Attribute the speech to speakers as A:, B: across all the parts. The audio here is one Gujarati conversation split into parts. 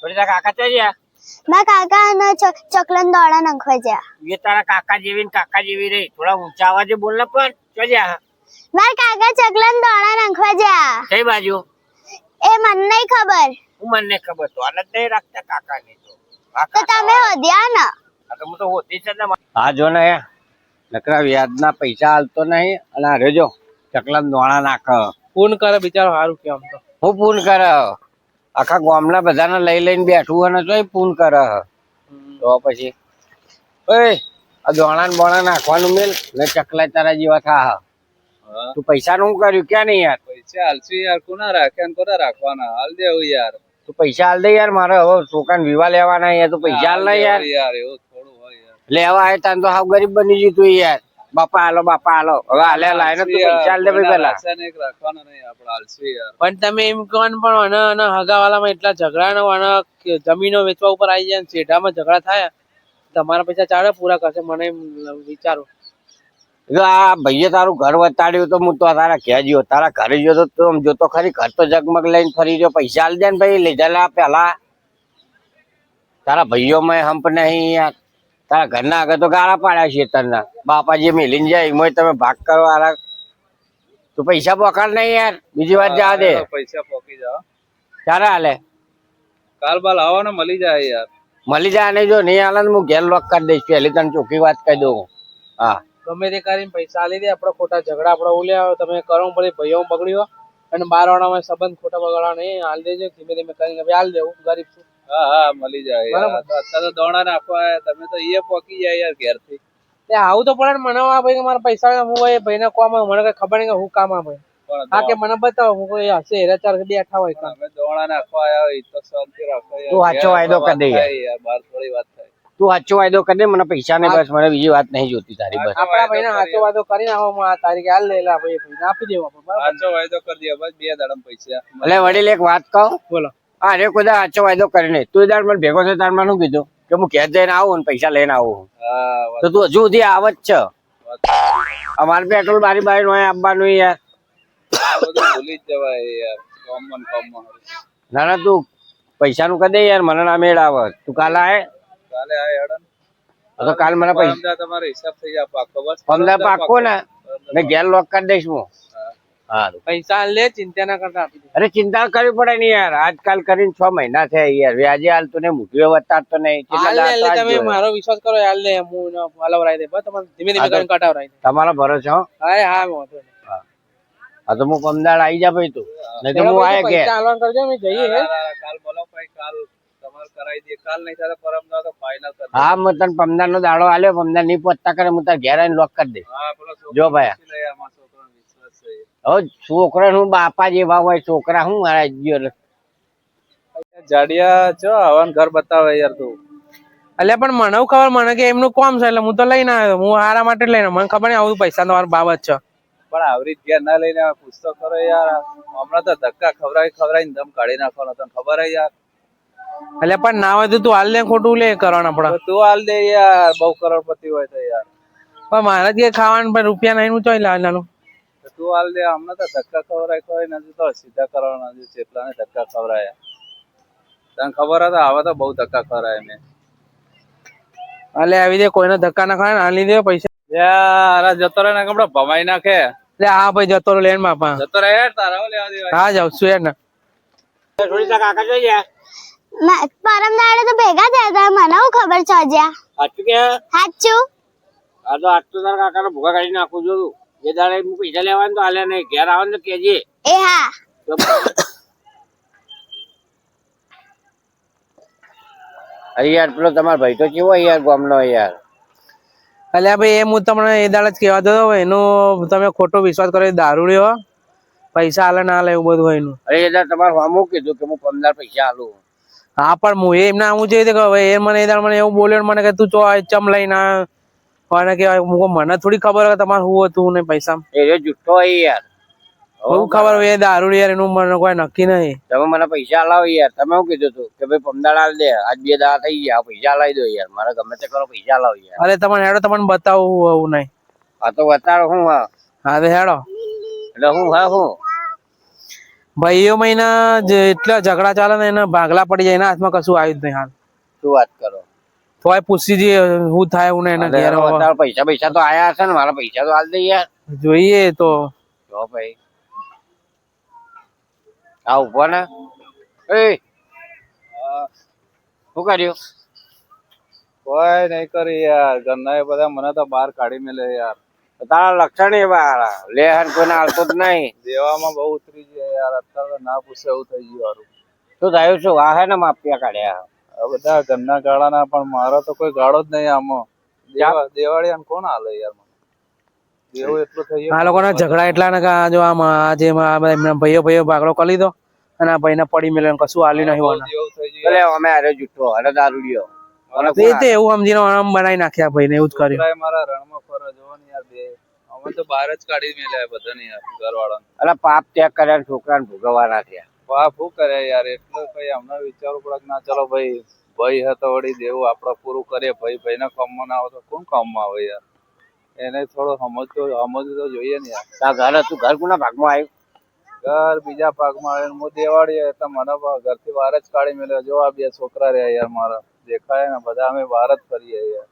A: થોડી તારા કાકા ચા ગયા?
B: મારા કાકા અને ચકલન દોડા નાખવા ગયા.
A: એ તારા કાકા જેવી ને કાકા જેવી રહી, થોડા ઊંચા અવાજે બોલ ને. પણ ચા ગયા?
B: મારા કાકા ચકલન દોડા નાખવા ગયા.
A: કઈ બાજુ?
B: એ મને નહીં ખબર.
A: મને ખબર તો આનંદ નહીં રાખતા કાકા ને
B: તો તમે હોદ્યા ને?
A: તો હું તો હોતી છે ને. હા જો ને નકરા વ્યાજના પૈસા હાલતો નહીં અને અરે જો ચકલા દોણા નાખ.
C: ફોન કરે બિચારો સારું કેમ તો
A: હું પૂન કરે આખા ગામના બધાને લઈ લઈને બેઠું અને તો પૂન કરે. તો પછી ઓય આ દોણા ને બોણા નાખવાનું મેલ ને ચકલા તારા જેવા થા. તું પૈસા નું કર્યું ક્યાં નહીં યાર?
C: પૈસા હાલશું યાર, કોના રાખ્યા ને કોના રાખવાના? હાલ દેવું યાર.
A: તું પૈસા હાલ દે યાર, મારે હવે છોકરાને વિવાહ લેવાના યાર. તું પૈસા હાલ ના યાર.
C: યાર એવું થોડું હોય યાર.
A: લેવા આવે તાન તો હાવ ગરીબ બની ગયું તું યાર. બાપા હાલો બાપા હાલો. હવે હાલે લાય ને તું પૈસા હાલ દે ભાઈ પેલા.
C: રાખવાના નહીં આપણે હાલશું યાર.
D: પણ તમે એમ કહો ને પણ અને હગાવાલામાં એટલા ઝઘડા અને જમીનો વેચવા ઉપર આવી જાય, શેઢામાં ઝઘડા થાય, તમારા પૈસા ચાલે પૂરા કરશે? મને એમ વિચારો.
A: આ ભાઈએ તારું ઘર વતાડ્યું તો હું તો તારા ઘેર ગયો, તારા ઘરે ગયો તો આમ જોતો ખરી ઘર તો જગમગ લઈને ફરી ગયો. પૈસા હાલ દે ને ભાઈ, લીધેલા પેલા. તારા ભાઈઓ માં હંપ નહીં યાર. તારા ઘરના આગળ તો ગાળા પાડ્યા છે તરના. બાપા જે મેલીને જાય એમાં તમે ભાગ કરો આરા. તું પૈસા પોકાડ નહીં યાર, બીજી વાત જા દે.
C: પૈસા પોકી જાવ
A: ક્યારે હાલે?
C: કાલ બાલ આવો ને મળી જાય યાર.
A: મળી જાય ને જો નહીં હાલે હું ઘેર લોક કરી દઈશ. પહેલી તને ચોખ્ખી વાત કહી દઉં. હા
D: ગમે તે કરીને પૈસા આલી દે, આપડે ખોટા ઝઘડા આપડે ઉલ્યા તમે કરો પડે, ભાઈઓ બગડ્યો અને બાર વાળામાં સંબંધ ખોટા બગાડવા નહીં. હાલ દેજો ધીમે ધીમે કરીને હાલ દેવું. ગરીબ છું.
C: હા હા મળી જાય બરાબર. અત્યારે તો દોણા નાખવા તમે તો એ પોકી જાય યાર ઘેર થી.
D: આવું તો પડે ને મને. ભાઈ મારા પૈસા હું ભાઈ ને કોમ મને કઈ ખબર નહીં કે હું કામ ભાઈ. હા કે મને બતાવો, હું કોઈ હશે હેરાચાર બેઠા હોય કામ.
C: અમે દોણા નાખવા આવ્યા હોય તો શાંતિ રાખો યાર.
A: તું સાચો વાયદો કરી દે
C: યાર, બાર થોડી વાત થાય.
A: તું સાચો વાયદો કરી દે મને પૈસા ને બસ. મને બીજી વાત નહીં જોતી તારી બસ.
D: આપડા ભાઈ ને સાચો વાયદો કરી નાખો. આ તારીખે હાલ લે ભાઈ આપી દેવો.
C: સાચો વાયદો કરી દે બસ. 2 દાડા પૈસા.
A: એટલે વડીલ એક વાત કહું.
D: બોલો.
A: અરે કોઈ સાચો વાયદો કરી નહીં. તું દાડ મને ભેગો થયો તાર મને શું કીધું કે હું ઘેર જઈને આવું ને પૈસા લઈને આવું. તો તું હજુ સુધી આવ જ છે. અમારે પેટ્રોલ મારી બારી નો આપવાનું યાર.
C: ભૂલી જ જવાય યાર.
A: ના ના તું પૈસા નું કરી દે યાર, મને ના મેળ આવે. તું કાલે આય?
C: કાલે આય હેડન.
A: તો કાલ મને પૈસા
C: તમારો હિસાબ થઈ જાય પાકો. બસ
A: 15 પાકો ને ઘેર લોક કરી દઈશ હું. હા
D: પૈસા લે, ચિંતા ના કરતા આપી દે.
A: અરે ચિંતા કરવી પડે નહીં યાર. આજકાલ કરીને 6 મહિના થયા યાર. વ્યાજે હાલતો ને મૂકવી વતાડતો નહીં.
D: તમે મારો વિશ્વાસ કરો હાલ લે. હું હલવરાઈ દે. તમારે ધીમે ધીમે કરીને કટાવરાઈ દે.
A: તમારો ભરોસો?
D: હા હા વાંધો નહીં.
A: હા તો હું પમદાડ આવી જા ભાઈ. તું નહીં તો હું આયા કે
D: ચાલવાનું કરજો. અમે જઈએ
C: કાલ બોલો ભાઈ. કાલ તમારે કરાવી દે. કાલ નહીં થાય પરમ દા તો ફાઇનલ કરી.
A: હા હું તને પમદાડ નો દાડો આલ્યો. પમદાડ નહીં પહોંચતા કરે હું તાર ઘેર આવીને લોક કરી દઈશ.
C: હા બોલો
A: જો ભાઈ હવે છોકરા હું બાપા જેવા હોય છોકરા હું મારા ગયો.
C: જાડિયા છો હવાન ઘર બતાવે યાર તું.
D: એટલે પણ મને ખબર મને કે એમનું કોમ છે એટલે હું તો લઈને આવ્યો. હું હારા માટે લઈને. મને ખબર નહીં આવું પૈસા તમારી બાબત છે.
C: પણ આવરી ઘેર ના લઈને પૂછતો કરો યાર. હમણાં તો ધક્કા ખવડાવીને દમ કાઢી નાખવાનો તને ખબર હે યાર.
D: એટલે પણ ના હોય તો તું હાલ લે. ખોટું લે કરવાના આપડે.
C: તું હાલ દે યાર. બહુ કરોડપતિ હોય તો યાર.
D: પણ મારે જ ખાવાનું પણ રૂપિયા નહીં. હું ચોઈ લાવવાનું.
C: તું હાલ દે. હમણાં તો ધક્કા ખવડાય નથી તો સીધા કરવાના. ચેપલા ને ધક્કા ખવડાયા તને ખબર હતા. હવે તો બહુ ધક્કા ખવડાય મેં.
D: એટલે આવી દે. કોઈને ધક્કા ના ખાય. હાલી દે પૈસા.
C: યાર જતો રહે ને કપડા ભમાઈ નાખે.
D: એટલે હા ભાઈ જતો રહે લેન બાપા.
C: જતો રહે તારા લેવા દેવા.
D: હા જાઉં છું યાર ને.
A: કાકા જોઈ ગયા?
B: પરમ દાડે તો ભેગા થયા હતા. મને હું ખબર છે જ્યાં.
A: સાચું કે?
B: સાચું.
A: હા તો આટલું તારા કાકા ને ભૂખા કાઢી નાખું છું. જે દાડે હું પૈસા લેવાનું તો હાલે નહીં. ઘેર આવે ને કેજે.
B: એ હા.
A: અરે યાર પેલો તમારો ભાઈ તો કેવો યાર ગામનો યાર.
D: એટલે ભાઈ હું તમને એ દાડે જ કહેવા દો. એનું તમે ખોટો વિશ્વાસ કરો. દારૂ રહ્યો પૈસા હાલે ના હાલે એવું બધું હોય એનું.
A: અરે એ દાડે તમારે સામું કીધું કે હું 15 પૈસા હાલું.
D: હા પણ હું એમને આવું જોઈએ કે હવે એ મને એ દાડે મને એવું બોલ્યો મને કે તું ચમ લઈને અને કે મને થોડી ખબર કે તમારે શું હતું ને પૈસા.
A: એ જુઠ્ઠો હોય યાર.
D: બહુ ખબર હોય એ દારૂ યાર. એનું મને કોઈ નક્કી નહીં.
A: તમે મને પૈસા લાવો યાર. તમે શું કીધું તું કે ભાઈ 15 હાલ દે. આજ 2 દાડા થઈ ગયા. પૈસા લાવી દો યાર. મારે ગમે તે કરો પૈસા લાવો યાર.
D: અરે તમને હેડો તમને બતાવું એવું નહીં.
A: હા તો બતાડો હું.
D: હા તો હેડો.
A: એટલે હું હા હું
D: ભાઈઓ મહિના એટલા ઝઘડા ચાલે ને એના ભાગલા પડી જાય, એના હાથમાં કશું આવ્યું જ નહીં હાલ.
A: શું વાત કરો?
D: તોય પૂછી જઈએ શું થાય એવું ને એના
A: અરે
D: ઘેર હવે.
A: અત્યારે પૈસા તો આયા હશે ને, મારા પૈસા તો હાલ દે યાર.
D: જોઈએ તો.
A: જો ભાઈ આ ઉભો ને, એ શું કર્યું?
C: કોઈ નહીં કરી યાર, ઘરના એ બધા મને તો બહાર કાઢી મેલે યાર.
A: તારા લક્ષણ એવા હારા. લે હન કોઈને હાલતો જ નહીં.
C: દેવામાં બહુ ઉતરી ગયા યાર, અત્યારે તો ના પૂછે એવું થઈ ગયું હારું.
A: શું થયું? શું આ હે ને માફિયા કાઢ્યા?
C: આ બધા ઘરના ગાળાના, પણ મારો તો કોઈ ગાળો જ નહીં આમાં. દેવાળી આમ કોણ હાલે યાર મને? દેવું એટલું થઈ ગયું.
D: આ લોકોના ઝઘડા એટલા ને કે આ જો આમ આજે એમના ભાઈઓ ભાગલો કરી લીધો અને આ ભાઈને પડી મેલે કશું હાલ્યું નહીં હોવાના.
C: એવું થઈ ગયું.
A: એટલે અમે હારે જુઠ્ઠો અને દારૂડિયો અને
D: એ તો એવું સમજીને આમ બનાવી નાખ્યા ભાઈને, એવું જ કર્યું.
C: છોકરાએ મારા રણમાં ફરવા જોવો ને યાર, બે અમે તો બહાર જ કાઢી મેલ્યા બધાને યાર, ઘરવાળાને.
A: એટલે પાપ ત્યાગ કર્યા ને છોકરાને ભોગવવાના થયા.
C: બાપ શું કરે યાર, એટલે કઈ અમને વિચારવું પડે કે ના ચલો ભાઈ, ભાઈ હતો વળી દેવું આપડે પૂરું કરીએ. ભાઈ ભાઈના કામમાં ના આવે તો કોણ કામમાં આવે યાર? એને થોડો સમજવું તો જોઈએ ને યાર.
A: તાર ઘર હતું, ઘર કોના ભાગમાં આવ્યું?
C: ઘર બીજા ભાગમાં આવે હું દેવાળી એટલે મને ઘરથી બહાર જ કાઢી મેલ્યો. જો આ બે છોકરા રહ્યા યાર મારા, દેખાય ને બધા અમે બહાર જ ફરીએ યાર.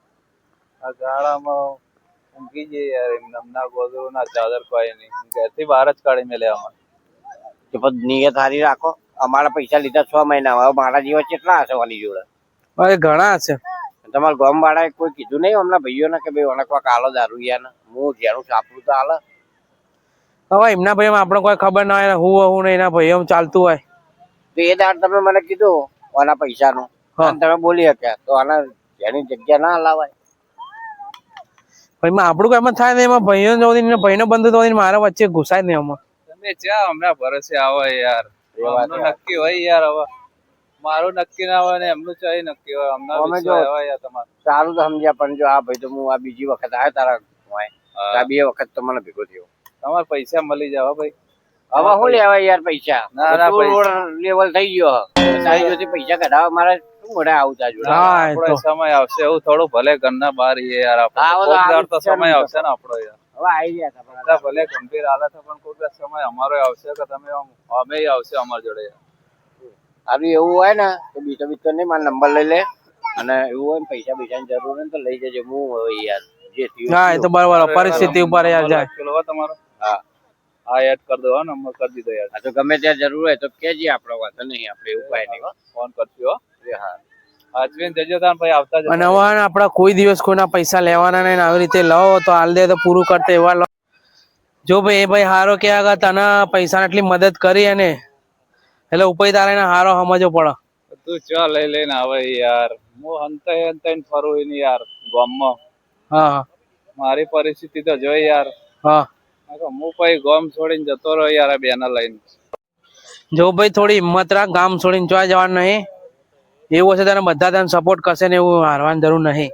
C: આ ગાળામાં ઊંઘી જઈએ યાર, એમને ના ગોદરું ના ચાદર કોઈ નહીં, ઘરથી બહાર જ કાઢી મેલ્યા અમારે.
A: તો પછી નિયત હારી રાખો. અમારા પૈસા લીધા 6 મહિના, હવે મારા જેવા કેટલા હશે વાલી જોડે?
D: અરે ઘણા છે.
A: તમારા ગામ વાળાએ કોઈ કીધું નહીં અમના ભાઈઓને કે ભાઈ ઓને કોક આલો દારૂ યાર ને? હું જેનું સાપડું તો હાલે.
D: હવે એમના ભાઈઓ આપણે કોઈ ખબર ના હોય, હું ને એના ભાઈઓ ચાલતું હોય
A: તો એ દાડ તમે મને કીધું ઓના પૈસાનું, અને તમે બોલી શક્યા, તો આના જેની જગ્યા ના હલાવાય.
D: ભાઈ આપણું કઈ એમ થાય ને, એમાં ભાઈઓ ભાઈનો બંધુ તો મારા વચ્ચે ઘુસાય જ નહીં આમાં.
C: તમે જ્યાં હમણાં ભરોસે આવે યાર, એમનું નક્કી હોય યાર. હવે મારું નક્કી ના હોય ને એમનું ચાય નક્કી હોય.
A: અમે જો સારું તો સમજ્યા, પણ જો આ ભાઈ તો હું આ બીજી વખત આવ્યો તારા આ 2 વખત તો મને ભેગો થયો.
C: તમારે પૈસા મળી જાવ ભાઈ.
A: હવે શું લેવા યાર પૈસા? લેવલ થઈ ગયો. તારી જોડે પૈસા કઢાવવા મારે શું મળે? આવતા જોડે
C: સમય આવશે એવું થોડું, ભલે ઘરના બહાર યાર આપણે તો સમય આવશે ને આપણો યાર.
A: હવે આવી ગયા
C: ભલે ગંભીર હાલત પણ કોઈ સમય અમારો આવશે કે તમે અમે આવશે અમારી જોડે.
A: સારું એવું હોય ને તો બીજો નહીં, મારો નંબર લઈ લે, અને એવું હોય ને પૈસા પૈસાની જરૂર હોય ને તો લઈ જજે. હું યાર જે
D: હા એ તો બરાબર, પરિસ્થિતિ ઉપર યાર જાય.
C: તમારો
A: હા
C: હા એડ કરી દો, નંબર કરી દીધો યાર.
A: તો ગમે ત્યાં જરૂર હોય તો કેજે, આપણો વાંધો નહીં, આપણે એવું કાંઈ નહીં.
C: ફોન કરજો.
A: હા
C: આજમીન જજો તાન ભાઈ, આવતા જ.
D: અને હવે આપડા કોઈ દિવસ કોઈના પૈસા લેવાના નહીં, આવી રીતે લો તો હાલ દે તો પૂરું કરતા એવા લો. જો ભાઈ એ ભાઈ હારો કે આગળ તને પૈસા એટલી મદદ કરી અને એટલે ઉપર તારે હારો સમજો પડે.
C: તું ચા લઈ લઈને આવે યાર, હું હંતે ફરું ને યાર ગામમાં.
D: હા
C: મારી પરિસ્થિતિ તો જોઈ યાર.
D: હા
C: હું પછી ગામ છોડીને જતો રહ્યો યાર આ બેના લઈને.
D: જો ભાઈ થોડી હિંમત રાખ, ગામ છોડીને ચોય જવાનું નહીં. એવું હશે તને બધા તને સપોર્ટ કરશે ને, એવું હારવાની જરૂર નહીં.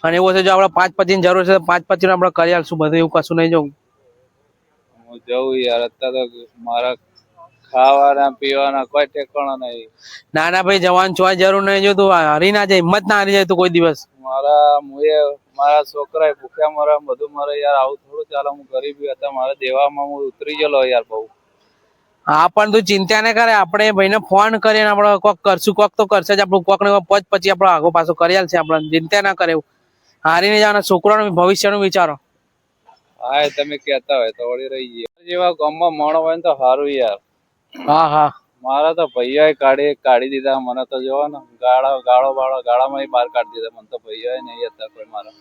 D: અને એવું હશે જો આપણે 5-25 ની જરૂર છે તો 5-25 આપણે કરી આલશું બધું, એવું કશું નહીં. જવું
C: હું જવું યાર, અત્યારે તો મારા ખાવાના પીવાના કોઈ ઠેકાણા નહીં.
D: ના ના ભાઈ જવાનું ચોય જરૂર નહીં. જો તું હારી ના જાય, હિંમત ના હારી જાય તું કોઈ દિવસ.
C: મારા છોકરા ભૂખ્યા મરે બધું મરે યાર, આવું થોડું ચાલે. હું ગરીબી હતા, મારા દેવામાં હું ઉતરી ગયેલો યાર બહુ.
D: હા પણ તું ચિંતા ના કરે, આપણે ભાઈને ફોન કરીને આપણે કોક કરશું, કોક તો કરશે જ આપણું. કોક ને પછી આપણો આગો પાછો કરી આલશે. આપણે ચિંતા ના કરે, હારી નહીં જવાના. છોકરાનું ભવિષ્યનું વિચારો.
C: હા તમે કેતા હોય તો વળી રહી ગયા જેવા ગામમાં મોણો હોય ને તો સારું યાર.
D: હા હા
C: મારા તો ભાઈઓ કાઢી દીધા મને તો. જોવા ને ગાળામાં બહાર કાઢી દીધા મને તો. ભાઈઓ નહીં હતા કોઈ મારા.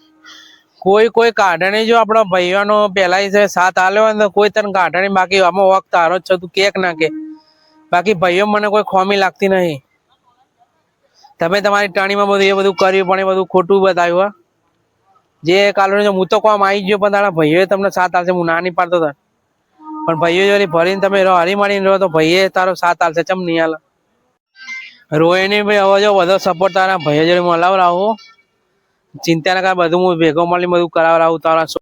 D: કોઈ કાઢે નહીં. જો આપડો ભાઈઓનો પેલા સાથ આલ્યો હોય ને તો કોઈ તને કાઢે નહીં. બાકી આમાં વખત તારો જ છે, તું કેક ના કે. બાકી ભાઈઓ મને કોઈ ખોમી લાગતી નહીં. તમે તમારી ટાણીમાં બધું એ બધું કર્યું પણ એ બધું ખોટું બતાવ્યું. જે કાલો હું તો કોમ આવી ગયો, પણ તારા ભાઈઓએ તમને સાથ આલશે. હું ના નહીં પાડતો તાર, પણ ભાઈઓ જો ભરીને તમે હરી મારીને રહો તો ભાઈએ તારો સાથ આલશે. ચમ નહીં આલે? રોહિણી ભાઈ હવે જો બધો સપોર્ટ તારા ભાઈઓ જોડે મળાવરાવું. ચિંતા ના કર, બધું હું ભેગો મળી બધું કરાવરાવું તારા.